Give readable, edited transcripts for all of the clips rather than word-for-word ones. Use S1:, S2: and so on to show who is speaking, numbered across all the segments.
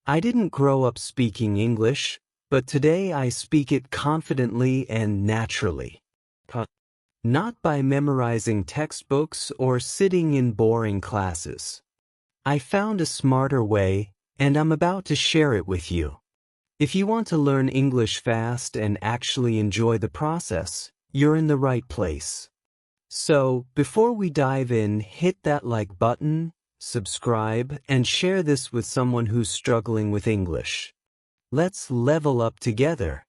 S1: I didn't grow up speaking English, but today I speak it confidently and naturally. Not by memorizing textbooks or sitting in boring classes. I found a smarter way, and I'm about to share it with you. If you want to learn English fast and actually enjoy the process, you're in the right place. So, before we dive in, hit that like button, subscribe, and share this with someone who's struggling with English. Let's level up together.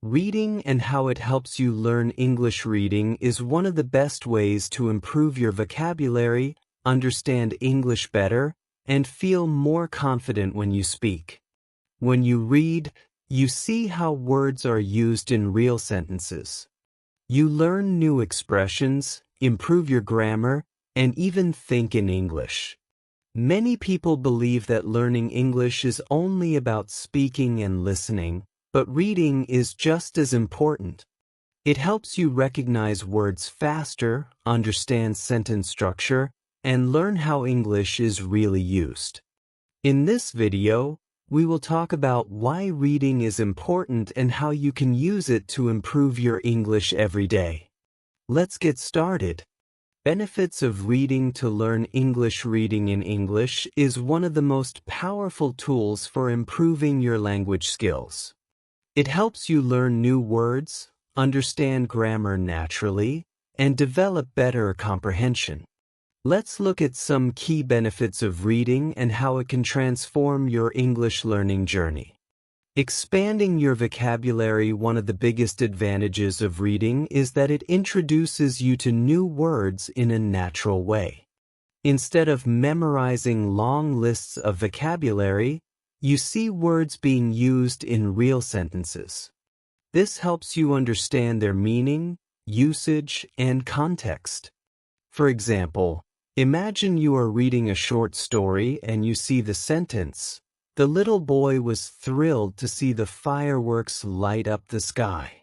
S1: Reading and how it helps you learn English. Reading is one of the best ways to improve your vocabulary, understand English better, and feel more confident when you speak. When you read, you see how words are used in real sentences. You learn new expressions, improve your grammar, and even think in English. Many people believe that learning English is only about speaking and listening, but reading is just as important. It helps you recognize words faster, understand sentence structure, and learn how English is really used. In this video, we will talk about why reading is important and how you can use it to improve your English every day. Let's get started. Benefits of reading to learn English. Reading in English is one of the most powerful tools for improving your language skills. It helps you learn new words, understand grammar naturally, and develop better comprehension. Let's look at some key benefits of reading and how it can transform your English learning journey. Expanding your vocabulary. One of the biggest advantages of reading is that it introduces you to new words in a natural way. Instead of memorizing long lists of vocabulary, you see words being used in real sentences. This helps you understand their meaning, usage, and context. For example, imagine you are reading a short story and you see the sentence, "The little boy was thrilled to see the fireworks light up the sky."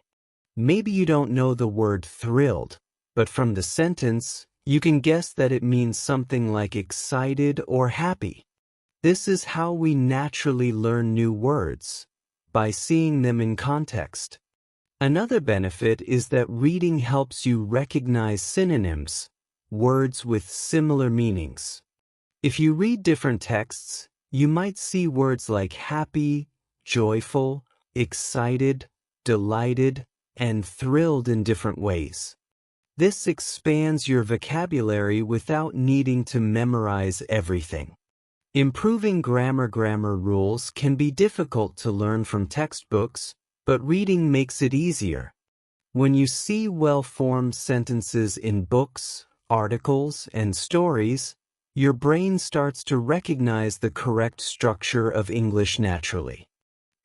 S1: Maybe you don't know the word thrilled, but from the sentence, you can guess that it means something like excited or happy. This is how we naturally learn new words, by seeing them in context. Another benefit is that reading helps you recognize synonyms, words with similar meanings. If you read different texts, you might see words like happy, joyful, excited, delighted, and thrilled in different ways. This expands your vocabulary without needing to memorize everything. Improving grammar. Grammar rules can be difficult to learn from textbooks, but reading makes it easier. When you see well-formed sentences in books, articles, and stories, your brain starts to recognize the correct structure of English naturally.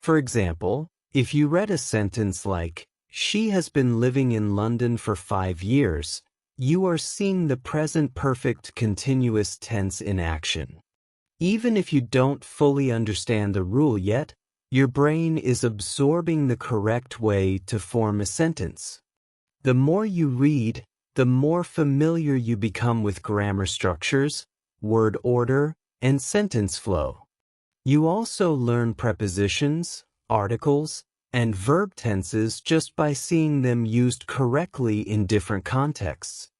S1: For example, if you read a sentence like, "She has been living in London for 5 years," you are seeing the present perfect continuous tense in action. Even if you don't fully understand the rule yet, your brain is absorbing the correct way to form a sentence. The more you read, the more familiar you become with grammar structures, word order, and sentence flow. You also learn prepositions, articles, and verb tenses just by seeing them used correctly in different contexts.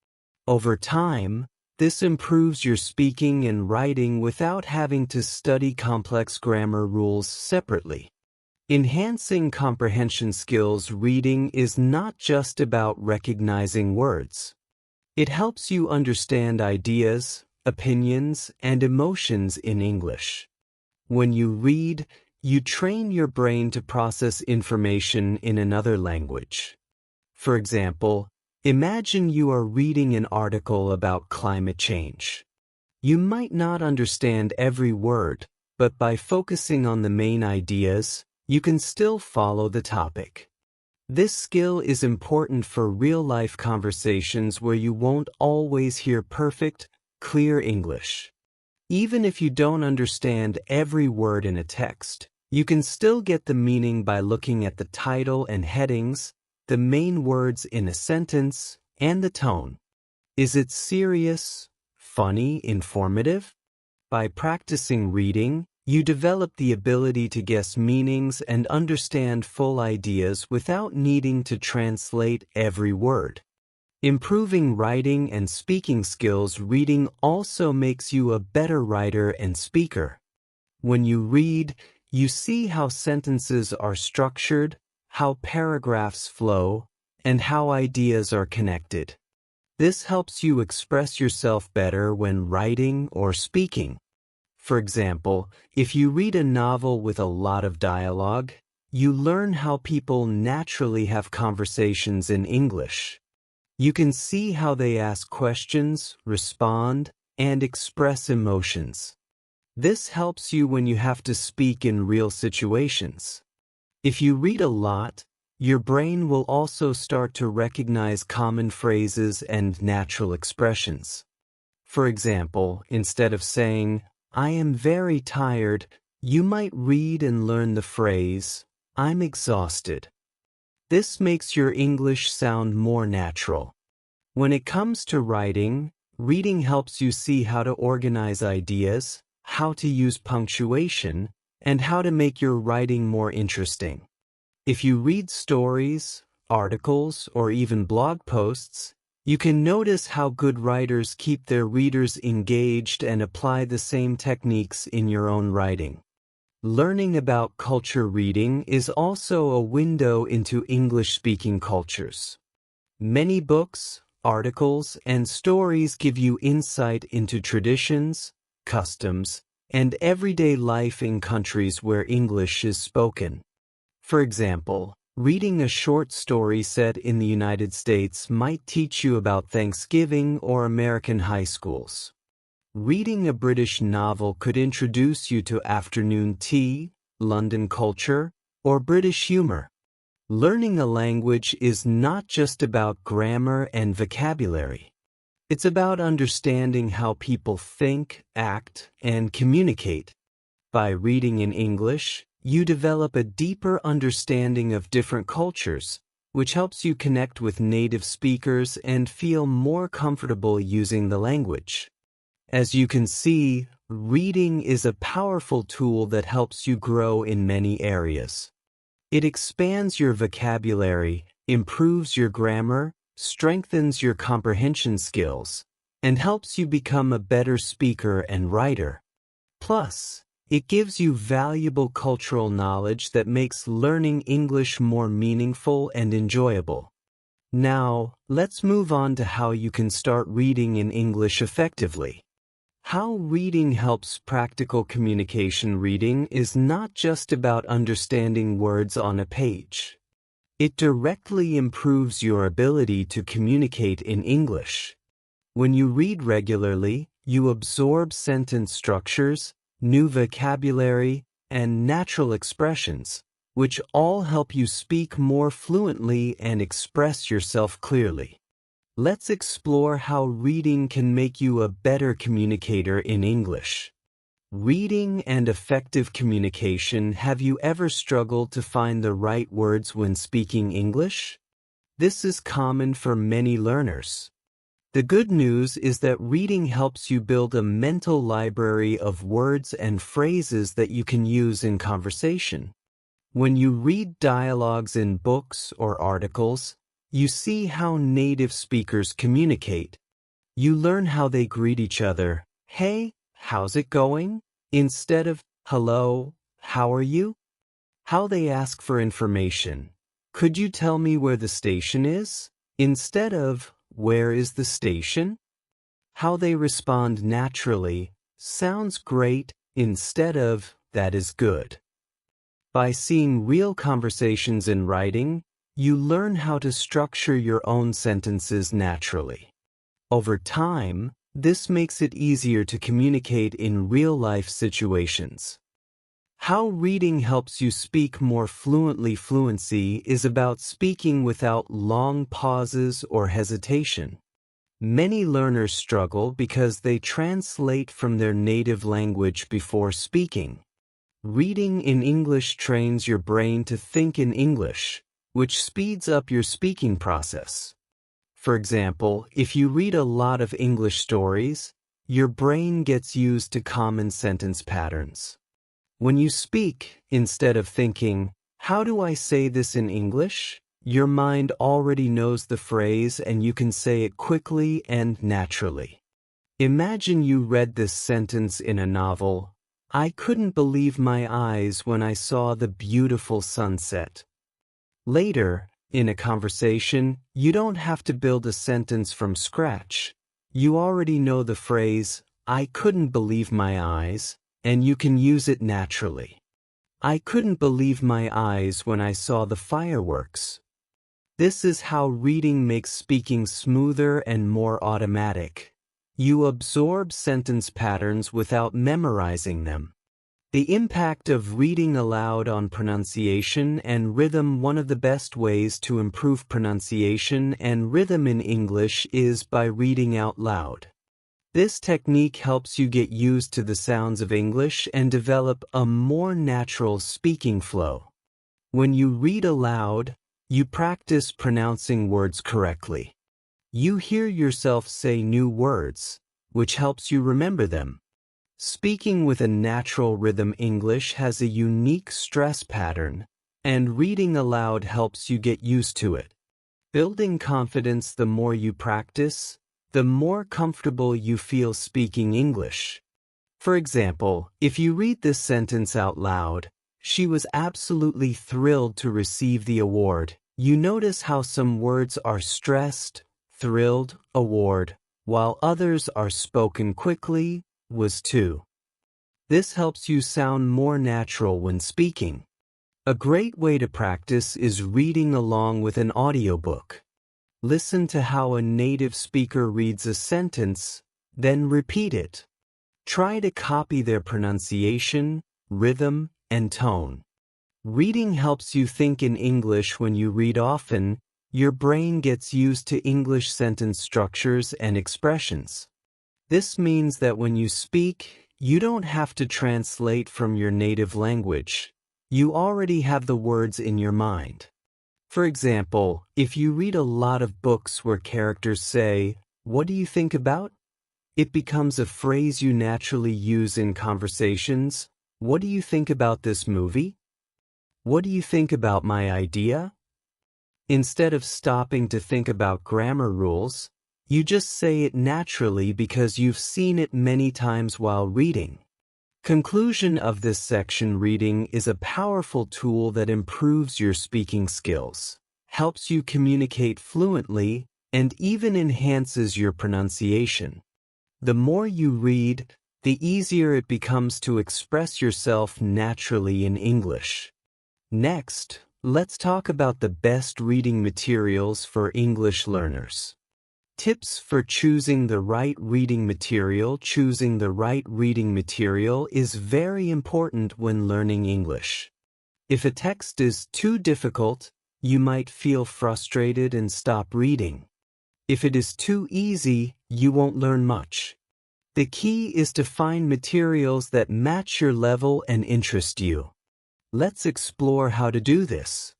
S1: Over time, this improves your speaking and writing without having to study complex grammar rules separately. Enhancing comprehension skills. Reading is not just about recognizing words. It helps you understand ideas, opinions, and emotions in English. When you read, you train your brain to process information in another language. For example, imagine you are reading an article about climate change. You might not understand every word, but by focusing on the main ideas, you can still follow the topic. This skill is important for real-life conversations where you won't always hear perfect, clear English. Even if you don't understand every word in a text, you can still get the meaning by looking at the title and headings, the main words in a sentence, and the tone. Is it serious, funny, informative? By practicing reading, You develop the ability to guess meanings and understand full ideas without needing to translate every word. Improving writing and speaking skills. Reading also makes you a better writer and speaker. When you read, you see how sentences are structured, how paragraphs flow, and how ideas are connected. This helps you express yourself better when writing or speaking. For example, if you read a novel with a lot of dialogue, you learn how people naturally have conversations in English. You can see how they ask questions, respond, and express emotions. This helps you when you have to speak in real situations. If you read a lot, your brain will also start to recognize common phrases and natural expressions. For example, instead of saying, "I am very tired," you might read and learn the phrase, "I'm exhausted." This makes your English sound more natural. When it comes to writing, reading helps you see how to organize ideas, how to use punctuation, and how to make your writing more interesting. If you read stories, articles, or even blog posts, you can notice how good writers keep their readers engaged and apply the same techniques in your own writing. Learning about culture. Reading is also a window into English-speaking cultures. Many books, articles, and stories give you insight into traditions, customs, and everyday life in countries where English is spoken. For example, reading a short story set in the United States might teach you about Thanksgiving or American high schools. Reading a British novel could introduce you to afternoon tea, London culture, or British humor. Learning a language is not just about grammar and vocabulary. It's about understanding how people think, act, and communicate. By reading in English, you develop a deeper understanding of different cultures, which helps you connect with native speakers and feel more comfortable using the language. As you can see, reading is a powerful tool that helps you grow in many areas. It expands your vocabulary, improves your grammar, strengthens your comprehension skills, and helps you become a better speaker and writer. Plus, it gives you valuable cultural knowledge that makes learning English more meaningful and enjoyable. Now, let's move on to how you can start reading in English effectively. How reading helps practical communication. Reading is not just about understanding words on a page. It directly improves your ability to communicate in English. When you read regularly, you absorb sentence structures, new vocabulary, and natural expressions, which all help you speak more fluently and express yourself clearly. Let's explore how reading can make you a better communicator in English. Reading and effective communication. Have you ever struggled to find the right words when speaking English? This is common for many learners. The good news is that reading helps you build a mental library of words and phrases that you can use in conversation. When you read dialogues in books or articles, you see how native speakers communicate. You learn how they greet each other. "Hey, how's it going?" instead of "Hello, how are you?" How they ask for information. "Could you tell me where the station is?" instead of "Where is the station?" How they respond naturally. "Sounds great," instead of "That is good." By seeing real conversations in writing, you learn how to structure your own sentences naturally. Over time, this makes it easier to communicate in real-life situations. How reading helps you speak more fluently. Fluency is about speaking without long pauses or hesitation. Many learners struggle because they translate from their native language before speaking. Reading in English trains your brain to think in English, which speeds up your speaking process. For example, if you read a lot of English stories, your brain gets used to common sentence patterns. When you speak, instead of thinking, "How do I say this in English?" your mind already knows the phrase and you can say it quickly and naturally. Imagine you read this sentence in a novel. "I couldn't believe my eyes when I saw the beautiful sunset." Later, in a conversation, you don't have to build a sentence from scratch. You already know the phrase, "I couldn't believe my eyes," and you can use it naturally. "I couldn't believe my eyes when I saw the fireworks." This is how reading makes speaking smoother and more automatic. You absorb sentence patterns without memorizing them. The impact of reading aloud on pronunciation and rhythm. One of the best ways to improve pronunciation and rhythm in English is by reading out loud. This technique helps you get used to the sounds of English and develop a more natural speaking flow. When you read aloud, you practice pronouncing words correctly. You hear yourself say new words, which helps you remember them. Speaking with a natural rhythm English has a unique stress pattern, and reading aloud helps you get used to it. Building confidence. The more you practice, the more comfortable you feel speaking English. For example, if you read this sentence out loud, "She was absolutely thrilled to receive the award." You notice how some words are stressed, thrilled, award, while others are spoken quickly, was too. This helps you sound more natural when speaking. A great way to practice is reading along with an audiobook. Listen to how a native speaker reads a sentence, then repeat it. Try to copy their pronunciation, rhythm, and tone. Reading helps you think in English. When you read often, your brain gets used to English sentence structures and expressions. This means that when you speak, you don't have to translate from your native language. You already have the words in your mind. For example, if you read a lot of books where characters say, "What do you think about?" it becomes a phrase you naturally use in conversations. "What do you think about this movie?" "What do you think about my idea?" Instead of stopping to think about grammar rules, you just say it naturally because you've seen it many times while reading. Conclusion of this section. Reading is a powerful tool that improves your speaking skills, helps you communicate fluently, and even enhances your pronunciation. The more you read, the easier it becomes to express yourself naturally in English. Next, let's talk about the best reading materials for English learners. Tips for choosing the right reading material. Choosing the right reading material is very important when learning English. If a text is too difficult, you might feel frustrated and stop reading. If it is too easy, you won't learn much. The key is to find materials that match your level and interest you. Let's explore how to do this.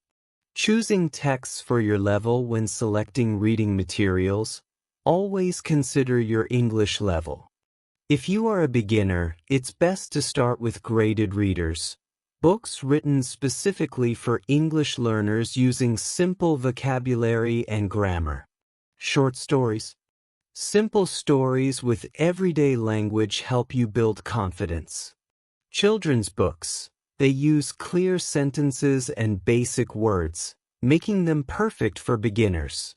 S1: Choosing texts for your level. When selecting reading materials, always consider your English level. If you are a beginner, it's best to start with graded readers, books written specifically for English learners using simple vocabulary and grammar. Short stories. Simple stories with everyday language help you build confidence. Children's books. They use clear sentences and basic words, making them perfect for beginners.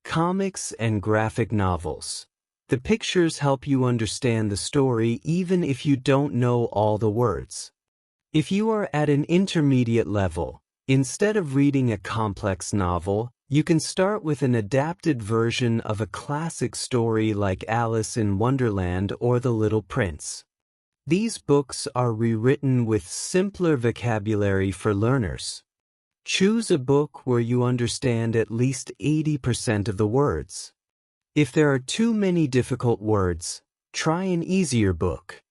S1: Comics and graphic novels. The pictures help you understand the story even if you don't know all the words. If you are at an intermediate level, instead of reading a complex novel, you can start with an adapted version of a classic story like Alice in Wonderland or The Little Prince. These books are rewritten with simpler vocabulary for learners. Choose a book where you understand at least 80% of the words. If there are too many difficult words, try an easier book.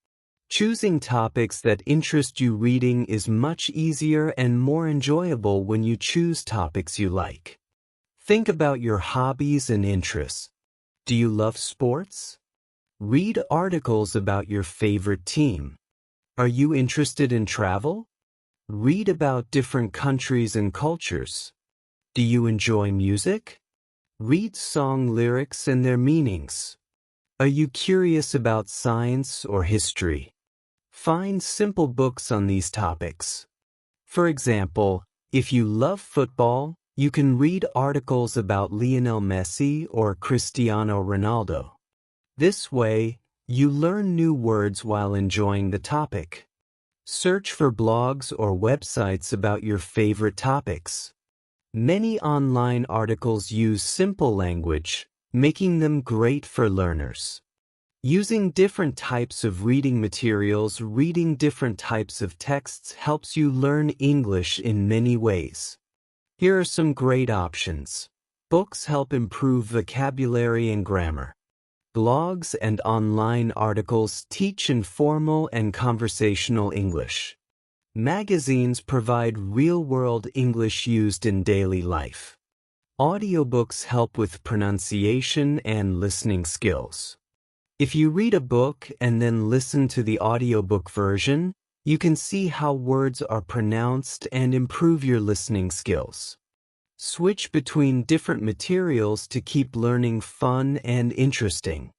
S1: Choosing topics that interest you. Reading is much easier and more enjoyable when you choose topics you like. Think about your hobbies and interests. Do you love sports? Read articles about your favorite team. Are you interested in travel? Read about different countries and cultures. Do you enjoy music? Read song lyrics and their meanings. Are you curious about science or history? Find simple books on these topics. For example, if you love football, you can read articles about Lionel Messi or Cristiano Ronaldo. This way, you learn new words while enjoying the topic. Search for blogs or websites about your favorite topics. Many online articles use simple language, making them great for learners. Using different types of reading materials, reading different types of texts helps you learn English in many ways. Here are some great options. Books help improve vocabulary and grammar. Blogs and online articles teach informal and conversational English. Magazines provide real-world English used in daily life. Audiobooks help with pronunciation and listening skills. If you read a book and then listen to the audiobook version, you can see how words are pronounced and improve your listening skills. Switch between different materials to keep learning fun and interesting.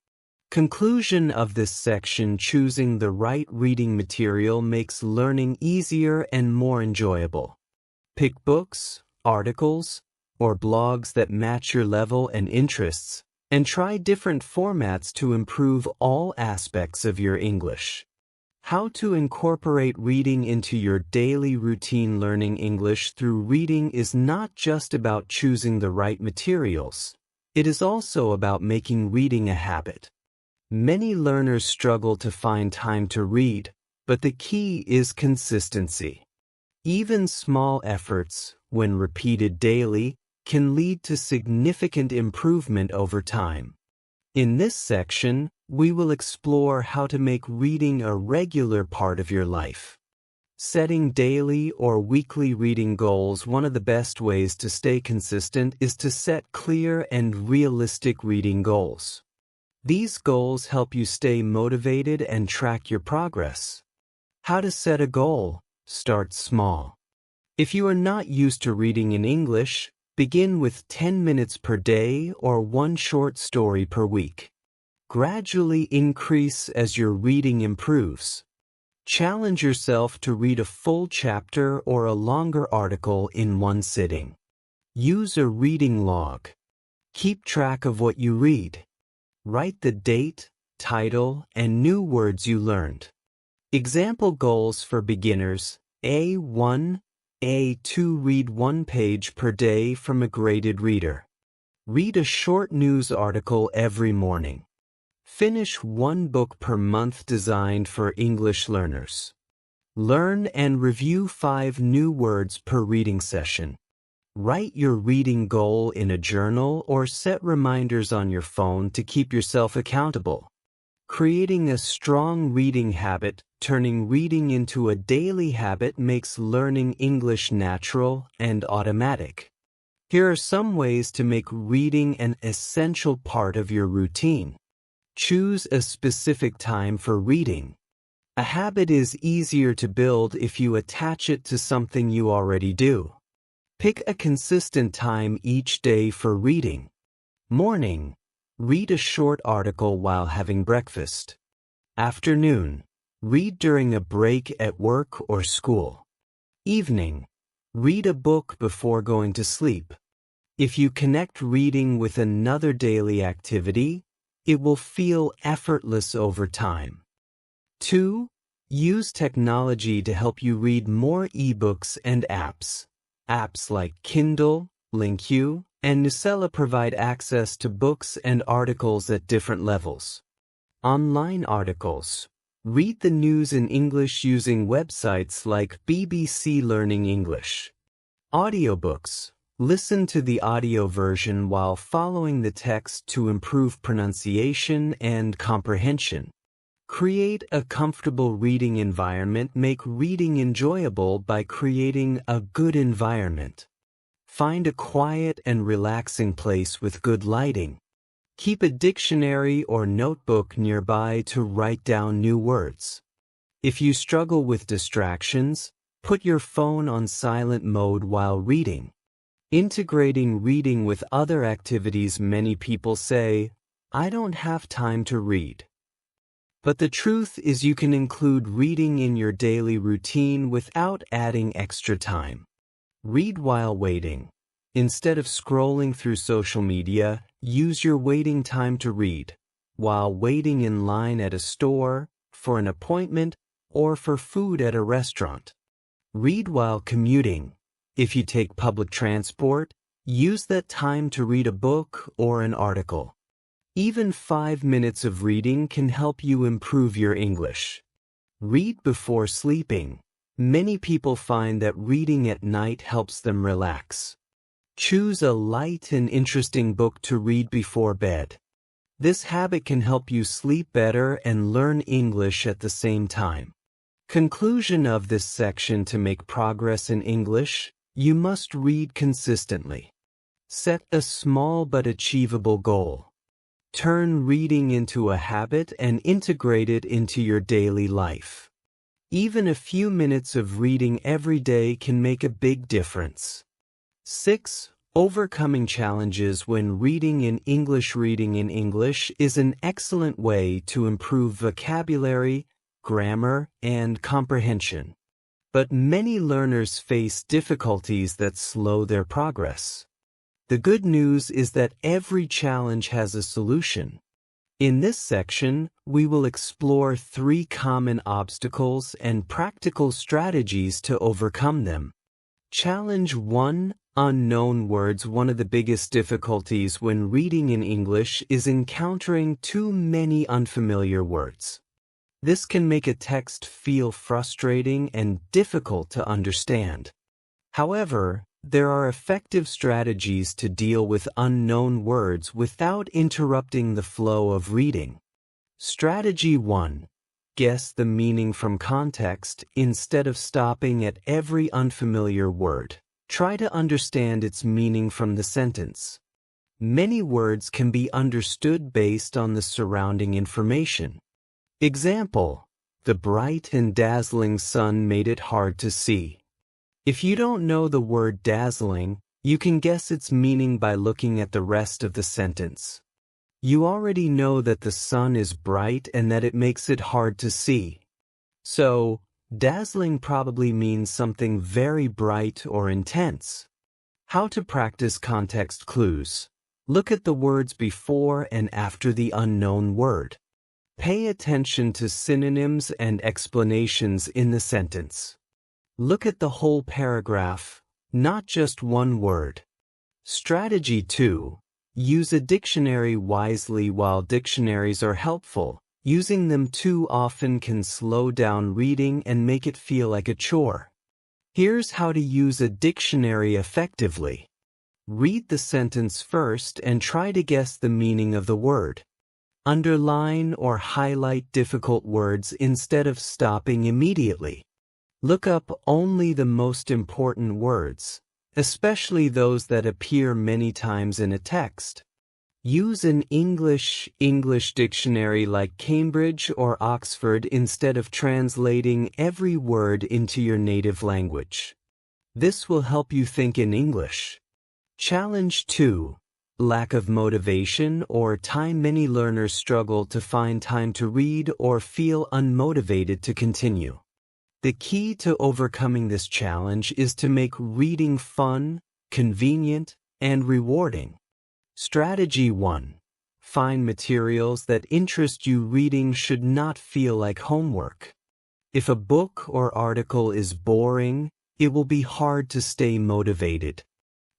S1: Conclusion of this section: choosing the right reading material makes learning easier and more enjoyable. Pick books, articles, or blogs that match your level and interests, and try different formats to improve all aspects of your English. How to incorporate reading into your daily routine. Learning English through reading is not just about choosing the right materials. It is also about making reading a habit. Many learners struggle to find time to read, but the key is consistency. Even small efforts, when repeated daily, can lead to significant improvement over time. In this section, we will explore how to make reading a regular part of your life. Setting daily or weekly reading goals. One of the best ways to stay consistent is to set clear and realistic reading goals. These goals help you stay motivated and track your progress. How to set a goal? Start small. If you are not used to reading in English, begin with 10 minutes per day or one short story per week. Gradually increase as your reading improves. Challenge yourself to read a full chapter or a longer article in one sitting. Use a reading log. Keep track of what you read. Write the date, title, and new words you learned. Example goals for beginners. A1, A2. Read one page per day from a graded reader. Read a short news article every morning. Finish one book per month designed for English learners. Learn and review 5 new words per reading session. Write your reading goal in a journal or set reminders on your phone to keep yourself accountable. Creating a strong reading habit. Turning reading into a daily habit makes learning English natural and automatic. Here are some ways to make reading an essential part of your routine. Choose a specific time for reading. A habit is easier to build if you attach it to something you already do. Pick a consistent time each day for reading. Morning. Read a short article while having breakfast. Afternoon. Read during a break at work or school. Evening. Read a book before going to sleep. If you connect reading with another daily activity, it will feel effortless over time. 2. Use technology to help you read more ebooks and apps. Apps like Kindle, LinkU, and Nusella provide access to books and articles at different levels. Online articles. Read the news in English using websites like BBC Learning English. Audiobooks. Listen to the audio version while following the text to improve pronunciation and comprehension. Create a comfortable reading environment. Make reading enjoyable by creating a good environment. Find a quiet and relaxing place with good lighting. Keep a dictionary or notebook nearby to write down new words. If you struggle with distractions, put your phone on silent mode while reading. Integrating reading with other activities. Many people say, "I don't have time to read." But the truth is you can include reading in your daily routine without adding extra time. Read while waiting. Instead of scrolling through social media, use your waiting time to read, while waiting in line at a store, for an appointment, or for food at a restaurant. Read while commuting. If you take public transport, use that time to read a book or an article. Even 5 minutes of reading can help you improve your English. Read before sleeping. Many people find that reading at night helps them relax. Choose a light and interesting book to read before bed. This habit can help you sleep better and learn English at the same time. Conclusion of this section: to make progress in English, you must read consistently. Set a small but achievable goal. Turn reading into a habit and integrate it into your daily life. Even a few minutes of reading every day can make a big difference. 6. Overcoming challenges when reading in English. Reading in English is an excellent way to improve vocabulary, grammar, and comprehension. But many learners face difficulties that slow their progress. The good news is that every challenge has a solution. In this section, we will explore 3 common obstacles and practical strategies to overcome them. Challenge 1: Unknown words. One of the biggest difficulties when reading in English is encountering too many unfamiliar words. This can make a text feel frustrating and difficult to understand. However, there are effective strategies to deal with unknown words without interrupting the flow of reading. Strategy 1: Guess the meaning from context. Instead of stopping at every unfamiliar word, try to understand its meaning from the sentence. Many words can be understood based on the surrounding information. Example: the bright and dazzling sun made it hard to see. If you don't know the word dazzling, you can guess its meaning by looking at the rest of the sentence. You already know that the sun is bright and that it makes it hard to see. So, dazzling probably means something very bright or intense. How to practice context clues. Look at the words before and after the unknown word. Pay attention to synonyms and explanations in the sentence. Look at the whole paragraph, not just one word. Strategy 2: Use a dictionary wisely. While dictionaries are helpful, using them too often can slow down reading and make it feel like a chore. Here's how to use a dictionary effectively. Read the sentence first and try to guess the meaning of the word. Underline or highlight difficult words instead of stopping immediately. Look up only the most important words, especially those that appear many times in a text. Use an English dictionary like Cambridge or Oxford instead of translating every word into your native language. This will help you think in English. Challenge 2: Lack of motivation or time. Many learners struggle to find time to read or feel unmotivated to continue. The key to overcoming this challenge is to make reading fun, convenient, and rewarding. Strategy 1: Find materials that interest you. Reading should not feel like homework. If a book or article is boring, it will be hard to stay motivated.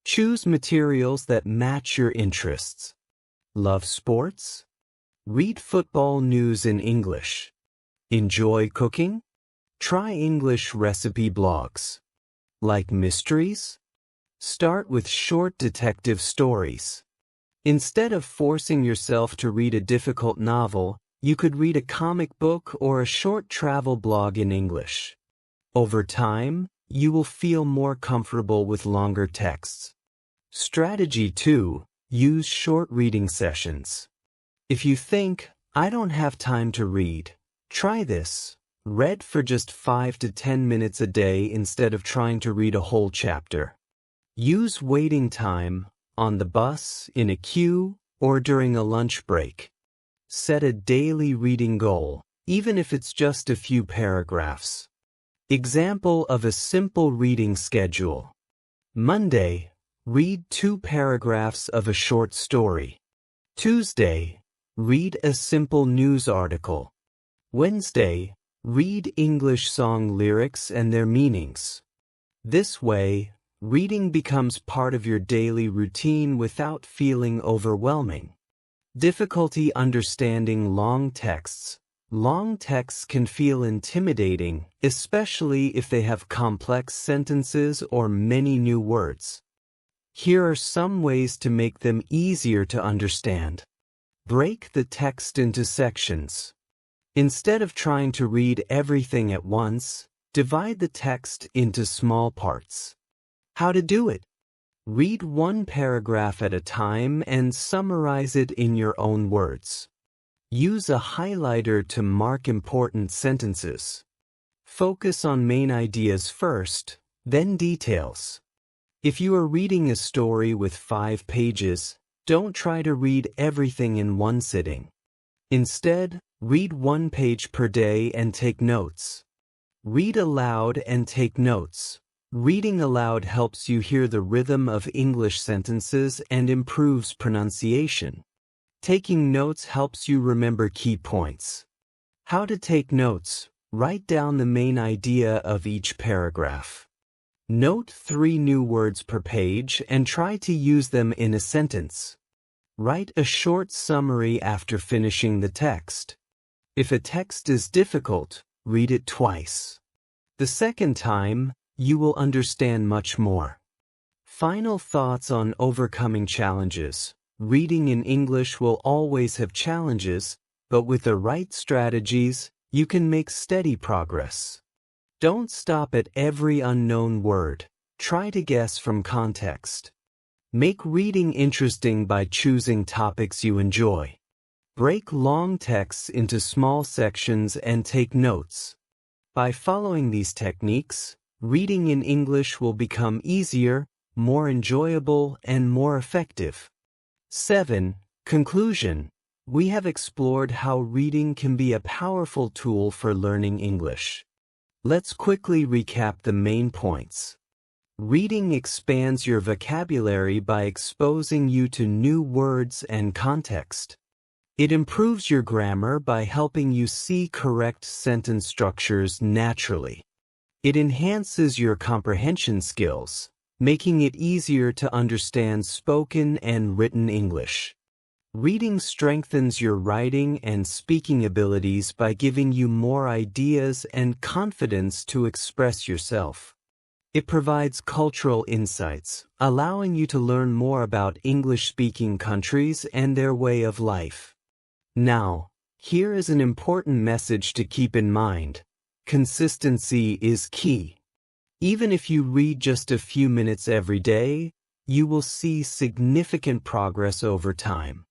S1: Choose materials that match your interests. Love sports? Read football news in English. Enjoy cooking? Try English recipe blogs. Like mysteries? Start with short detective stories. Instead of forcing yourself to read a difficult novel, you could read a comic book or a short travel blog in English. Over time, you will feel more comfortable with longer texts. Strategy 2: Use short reading sessions. If you think, "I don't have time to read," try this. Read for just 5 to 10 minutes a day instead of trying to read a whole chapter. Use waiting time, on the bus, in a queue, or during a lunch break. Set a daily reading goal, even if it's just a few paragraphs. Example of a simple reading schedule. Monday, read 2 paragraphs of a short story. Tuesday, read a simple news article. Wednesday, read English song lyrics and their meanings. This way, reading becomes part of your daily routine without feeling overwhelming. Difficulty understanding long texts. Long texts can feel intimidating, especially if they have complex sentences or many new words. Here are some ways to make them easier to understand. Break the text into sections. Instead of trying to read everything at once, divide the text into small parts. How to do it? Read 1 paragraph at a time and summarize it in your own words. Use a highlighter to mark important sentences. Focus on main ideas first, then details. If you are reading a story with 5 pages, don't try to read everything in one sitting. Instead, read 1 page per day and take notes. Read aloud and take notes. Reading aloud helps you hear the rhythm of English sentences and improves pronunciation. Taking notes helps you remember key points. How to take notes? Write down the main idea of each paragraph. Note 3 new words per page and try to use them in a sentence. Write a short summary after finishing the text. If a text is difficult, read it twice. The second time, you will understand much more. Final thoughts on overcoming challenges. Reading in English will always have challenges, but with the right strategies, you can make steady progress. Don't stop at every unknown word. Try to guess from context. Make reading interesting by choosing topics you enjoy. Break long texts into small sections and take notes. By following these techniques, reading in English will become easier, more enjoyable, and more effective. 7. Conclusion. We have explored how reading can be a powerful tool for learning English. Let's quickly recap the main points. Reading expands your vocabulary by exposing you to new words and context. It improves your grammar by helping you see correct sentence structures naturally. It enhances your comprehension skills, making it easier to understand spoken and written English. Reading strengthens your writing and speaking abilities by giving you more ideas and confidence to express yourself. It provides cultural insights, allowing you to learn more about English-speaking countries and their way of life. Now, here is an important message to keep in mind. Consistency is key. Even if you read just a few minutes every day, you will see significant progress over time.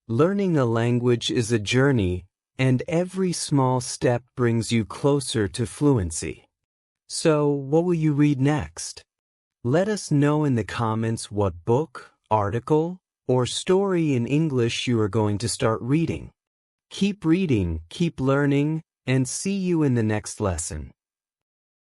S1: Learning a language is a journey, and every small step brings you closer to fluency. So, what will you read next? Let us know in the comments what book, article, or story in English you are going to start reading. Keep reading, keep learning, and see you in the next lesson.